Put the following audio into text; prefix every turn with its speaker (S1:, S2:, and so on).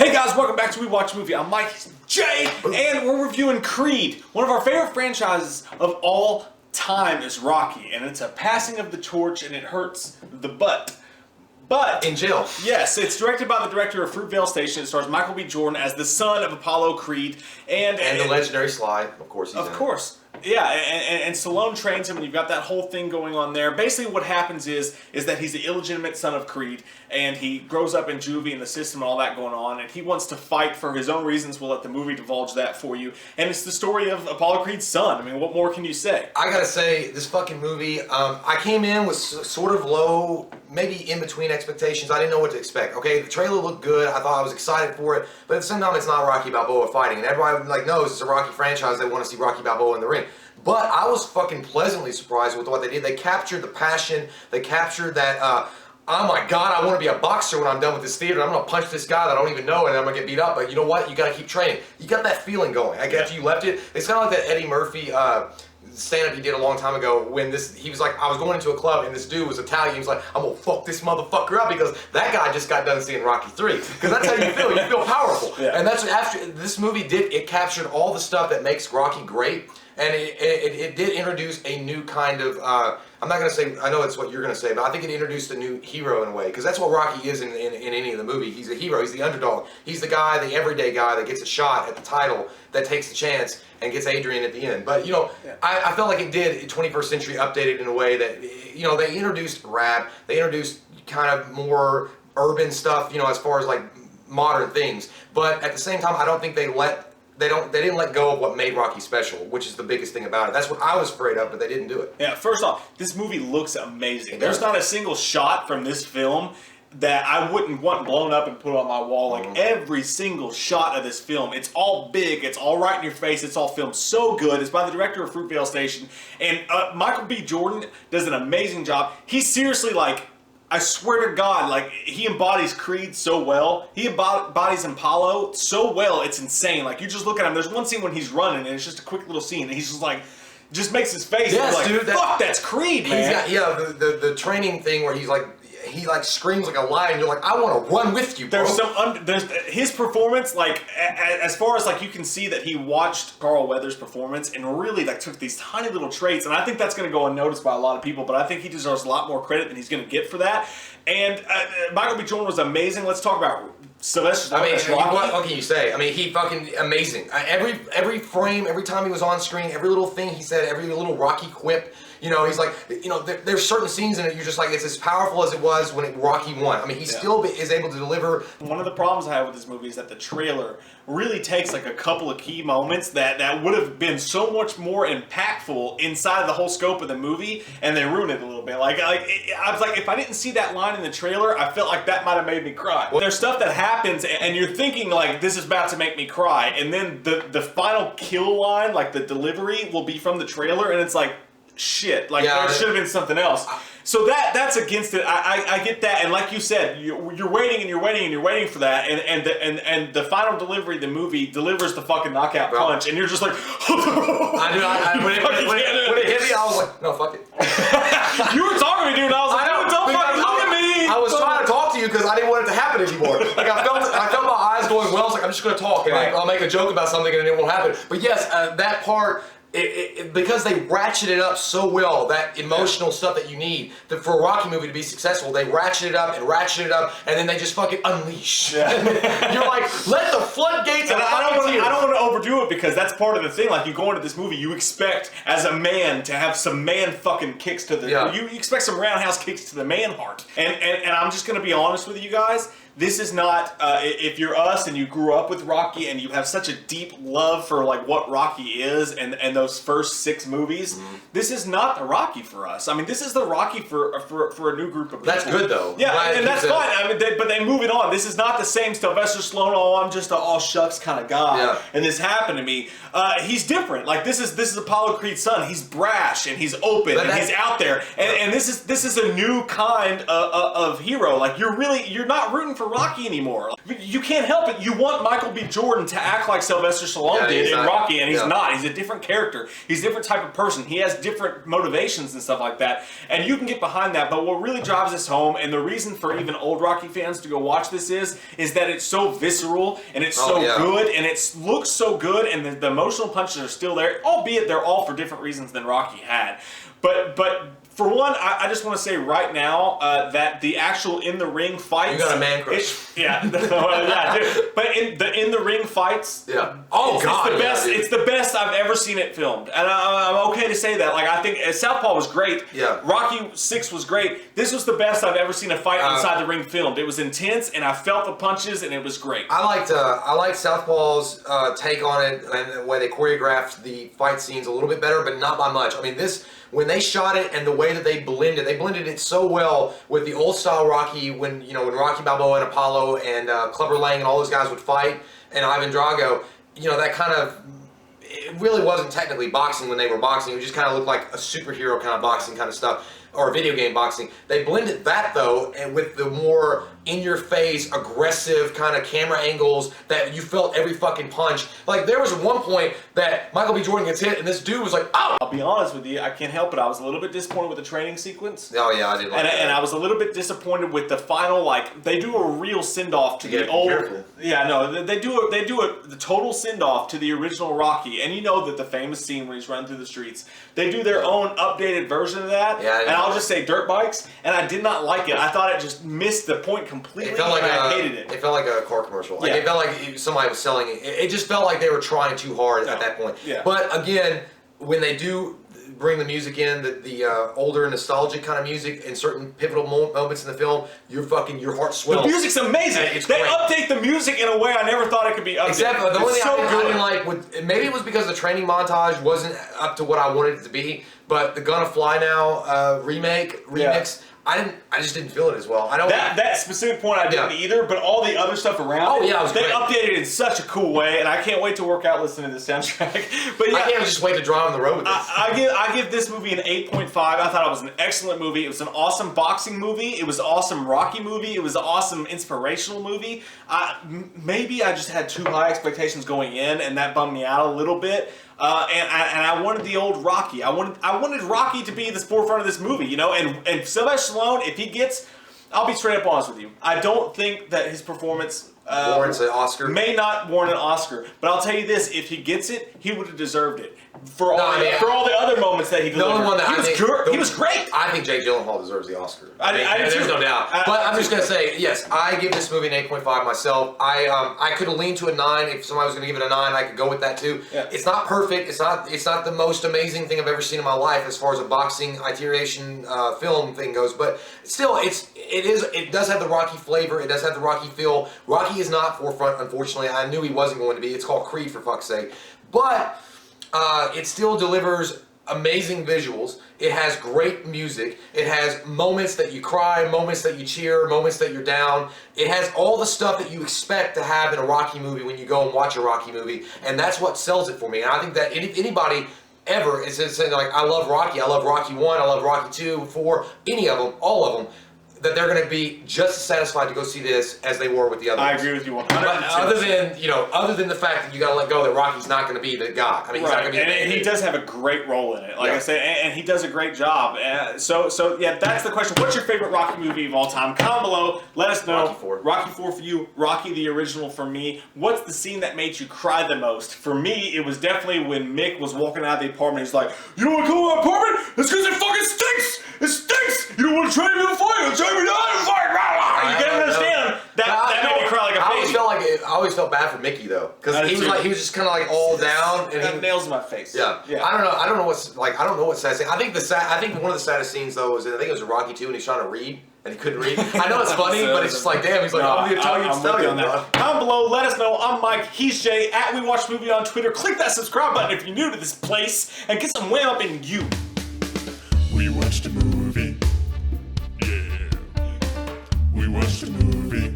S1: Hey guys, welcome back to We Watch a Movie. I'm Mike J, and we're reviewing Creed. One of our favorite franchises of all time is Rocky, and it's a passing of the torch, and it hurts the butt. But
S2: in jail.
S1: Yes, it's directed by the director of Fruitvale Station. It stars Michael B. Jordan as the son of Apollo Creed, and
S2: the legendary Sly, of course.
S1: Of course. Yeah, and Stallone trains him, and you've got that whole thing going on there. Basically, what happens is that he's the illegitimate son of Creed, and he grows up in juvie and the system and all that going on, and he wants to fight for his own reasons. We'll let the movie divulge that for you. And it's the story of Apollo Creed's son. I mean, what more can you say?
S2: I gotta say, this fucking movie, I came in with sort of low, maybe in between expectations. I didn't know what to expect. Okay, the trailer looked good. I thought I was excited for it, but at the same time, it's not Rocky Balboa fighting, and everybody knows it's a Rocky franchise. They want to see Rocky Balboa in the ring. But I was fucking pleasantly surprised with what they did. They captured the passion. They captured that, oh my God, I want to be a boxer when I'm done with this theater. I'm going to punch this guy that I don't even know and I'm going to get beat up. But you know what? You got to keep training. You got that feeling going. Like after you left it, it's kind of like that Eddie Murphy stand-up he did a long time ago when he was like, I was going into a club and this dude was Italian. He was like, I'm going to fuck this motherfucker up because that guy just got done seeing Rocky 3. Because that's how you feel. You feel powerful. Yeah. And that's after this movie it captured all the stuff that makes Rocky great. And it did introduce a new kind of, I'm not going to say, I know it's what you're going to say, but I think it introduced a new hero in a way. Because that's what Rocky is in any of the movie. He's a hero. He's the underdog. He's the guy, the everyday guy that gets a shot at the title, that takes the chance and gets Adrian at the end. But, you know, yeah. I felt like it did 21st century updated in a way that, you know, they introduced rap. They introduced kind of more urban stuff, you know, as far as like modern things. But at the same time, I don't think they didn't let go of what made Rocky special, which is the biggest thing about it. That's what I was afraid of, but they didn't do it.
S1: Yeah, first off, this movie looks amazing. There's not a single shot from this film that I wouldn't want blown up and put on my wall. Like every single shot of this film, it's all big, it's all right in your face, it's all filmed so good. It's by the director of Fruitvale Station, and Michael B. Jordan does an amazing job. He's seriously like, I swear to God, like, he embodies Creed so well. He embodies Apollo so well, it's insane. Like, you just look at him, there's one scene when he's running, and it's just a quick little scene, and he's just like, just makes his face,
S2: yes,
S1: like,
S2: dude,
S1: fuck, that's Creed, man.
S2: The training thing where he's like, he like screams like a lion. You're like, I want to run with you, bro.
S1: There's his performance, like as far as like you can see that he watched Carl Weathers' performance and really like took these tiny little traits, and I think that's going to go unnoticed by a lot of people. But I think he deserves a lot more credit than he's going to get for that. And Michael B. Jordan was amazing. Let's talk about Sylvester Stallone.
S2: What can you say? I mean, he fucking amazing. Every frame, every time he was on screen, every little thing he said, every little Rocky quip. You know, he's like, you know, there's certain scenes in it you're just like, it's as powerful as it was when Rocky won. I mean, he still is able to deliver.
S1: One of the problems I have with this movie is that the trailer really takes like a couple of key moments that would have been so much more impactful inside of the whole scope of the movie, and they ruin it a little bit. I was like, if I didn't see that line in the trailer, I felt like that might have made me cry. Well, there's stuff that happens, and you're thinking like, this is about to make me cry, and then the final kill line, like the delivery, will be from the trailer, and it's like, shit, like there should have been something else. So that's against it. I get that, and like you said, you're waiting and you're waiting and you're waiting for that, and the final delivery, the movie delivers the fucking knockout punch, and you're just like,
S2: when it hit me, I was like, no, fuck it.
S1: You were talking to me, dude, and I was like, don't fucking look at me.
S2: I was trying to talk to you because I didn't want it to happen anymore. Like I felt my eyes going well. I was like, I'm just gonna talk, and I'll make a joke about something, and it won't happen. But yes, that part. Because they ratcheted up so well, that emotional stuff that you need for a Rocky movie to be successful, they ratchet it up, and then they just fucking unleash. Yeah. You're like, let the floodgates of
S1: I don't want to overdo it because that's part of the thing. Like, you go into this movie, you expect as a man to have some man fucking kicks to the. Yeah. You expect some roundhouse kicks to the man heart. And I'm just gonna be honest with you guys. This is not, if you're us and you grew up with Rocky and you have such a deep love for like what Rocky is and those first 6 movies, this is not the Rocky for us. I mean, this is the Rocky for a new group of people.
S2: That's good though.
S1: Yeah, and that's fine. I mean, but they move it on. This is not the same Sylvester Stallone, oh, I'm just a all shucks kind of guy, and this happened to me. He's different. Like this is Apollo Creed's son. He's brash and he's open and he's out there. And this is a new kind of hero. Like you're not rooting for for Rocky anymore. You can't help it. You want Michael B. Jordan to act like Sylvester Stallone did in Rocky, and he's not. He's a different character. He's a different type of person. He has different motivations and stuff like that, and you can get behind that. But what really drives this home, and the reason for even old Rocky fans to go watch this is that it's so visceral, and it's so good, and it looks so good, and the emotional punches are still there, albeit they're all for different reasons than Rocky had. But for one, I just want to say right now that the actual in-the-ring fights...
S2: You got a man crush.
S1: Yeah, yeah, dude. But in the ring fights...
S2: Yeah.
S1: It's the best I've ever seen it filmed. And I'm okay to say that. Like, I think Southpaw was great.
S2: Yeah.
S1: Rocky 6 was great. This was the best I've ever seen a fight inside the ring filmed. It was intense, and I felt the punches, and it was great.
S2: I liked Southpaw's take on it and the way they choreographed the fight scenes a little bit better, but not by much. I mean, when they shot it and the way that they blended it so well with the old style Rocky when Rocky Balboa and Apollo and Clubber Lang and all those guys would fight, and Ivan Drago, that kind of, it really wasn't technically boxing when they were boxing. It just kind of looked like a superhero kind of boxing kind of stuff, or video game boxing. They blended that though, and with the more in-your-face, aggressive kind of camera angles that you felt every fucking punch. Like, there was one point that Michael B. Jordan gets hit, and this dude was like, "Oh!"
S1: I'll be honest with you, I can't help it. I was a little bit disappointed with the training sequence.
S2: Oh yeah, I didn't like that.
S1: And I was a little bit disappointed with the final, like, they do a real send-off to the old...
S2: Careful.
S1: Yeah, no, they do the total send-off to the original Rocky, and you know that the famous scene when he's running through the streets, they do their own updated version of that, and I'll just say dirt bikes, and I did not like it. I thought it just missed the point completely, I hated it.
S2: It felt like a car commercial. Like,
S1: yeah.
S2: it felt like somebody was selling it. It just felt like they were trying too hard at that point.
S1: Yeah.
S2: But again, when they do bring the music in, the older nostalgic kind of music in certain pivotal moments in the film, your heart swells.
S1: The music's amazing. They update the music in a way I never thought it could be updated.
S2: Except the only thing I didn't like, maybe it was because the training montage wasn't up to what I wanted it to be, but the Gonna Fly Now remix, I just didn't feel it as well.
S1: That specific point I didn't either, but all the other stuff around
S2: it was
S1: they
S2: great.
S1: updated it in such a cool way, and I can't wait to work out listening to the soundtrack. But yeah,
S2: I can't just wait to drive on the road with this.
S1: I give this movie an 8.5. I thought it was an excellent movie. It was an awesome boxing movie. It was an awesome Rocky movie. It was an awesome inspirational movie. Maybe I just had too high expectations going in, and that bummed me out a little bit. And I wanted the old Rocky. I wanted Rocky to be the forefront of this movie, and Sylvester Stallone, if he gets, I'll be straight up honest with you, I don't think that his performance
S2: warrants an Oscar.
S1: May not warrant an Oscar, but I'll tell you this: if he gets it, he would have deserved it for all the other moments that he delivered.
S2: The only one that
S1: he was great.
S2: I think Jake Gyllenhaal deserves the Oscar.
S1: There's
S2: no doubt. But I'm just gonna say, yes, I give this movie an 8.5 myself. I could have leaned to a 9 if somebody was gonna give it a 9. I could go with that too. Yeah. It's not perfect. It's not the most amazing thing I've ever seen in my life as far as a boxing iteration film thing goes. But still, it does have the Rocky flavor. It does have the Rocky feel. Rocky is not forefront, unfortunately. I knew he wasn't going to be. It's called Creed, for fuck's sake. But it still delivers amazing visuals. It has great music. It has moments that you cry, moments that you cheer, moments that you're down. It has all the stuff that you expect to have in a Rocky movie when you go and watch a Rocky movie. And that's what sells it for me. And I think that anybody ever is saying, like, I love Rocky 1, I love Rocky 2, 4, any of them, all of them, that they're going to be just as satisfied to go see this as they were with the other ones.
S1: I agree with you 100%.
S2: Other than the fact that you got to let go that Rocky's not going to be the guy. I mean, he's not going to be.
S1: And he does have a great role in it. Like I said, and he does a great job. So yeah, that's the question. What's your favorite Rocky movie of all time? Comment below. Let us know.
S2: Rocky 4.
S1: Rocky 4 for you. Rocky the original for me. What's the scene that made you cry the most? For me, it was definitely when Mick was walking out of the apartment. He's like, "You don't want to come to my apartment? It's because it fucking stinks. It stinks. You don't want to train me to fight. You'll train me to fight." You can understand that made me cry like a baby.
S2: I always felt bad for Mickey though, because he was just kind of like all down, and
S1: he nails in my face.
S2: Yeah. I don't know what's sad scene. I think one of the saddest scenes though was I think it was in Rocky 2 when he's trying to read and he couldn't read. I know it's funny, but it's just like, damn. He's like, I'm the Italian stallion.
S1: Comment below. Let us know. I'm Mike. He's Jay. @We Watch Movie on Twitter. Click that subscribe button if you're new to this place and get some wham up in you.
S3: We watched a movie. Yeah. We watched a movie.